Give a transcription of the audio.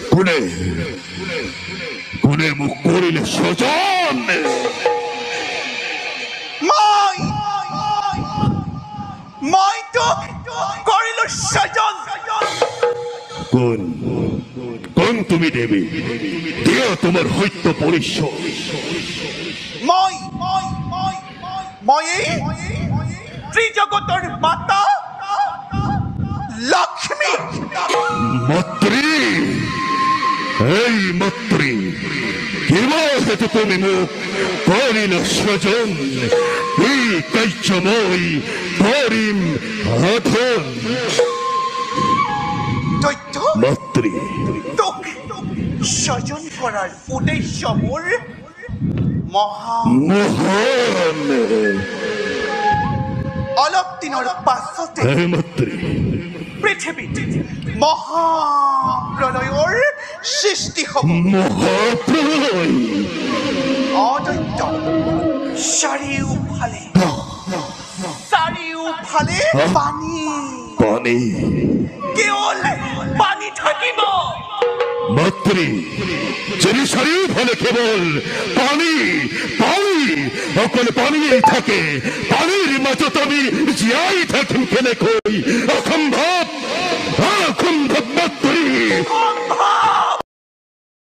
কোনে কোনে মুখ করিলে স্বজন মই মই তো করিল সজন কোন কোন তুমি দেবী দিও তোমার হইত পরিচয় মই ময়ে ত্রিজগতর মাতা লক্ষ্মী মন্ত্রী এই মন্ত্রী কেবল হেতু তুমি মুখ করিল স্বজন এই কার্যময় করিম আধন দৈত্য মন্ত্রী তোকে স্বজন করার উদ্দেশ্য মোর মহান অলপ দিনের পাছতে এই মন্ত্রী পৃথিবীত মহাপ্ৰলয়ৰ সৃষ্টি হ'ব মহাপ্রলয় অদৈত্য চাৰিওফালে পানী পানি কেৱল পানী থাকিব মন্ত্রী যদি চারিওফালে কেবল পানি পানি অকল পানিয়েই থাকে পানির মাজত আমি জীয়াই থাকিম কেনেকৈ অসম্ভৱ অসম্ভৱ মন্ত্রী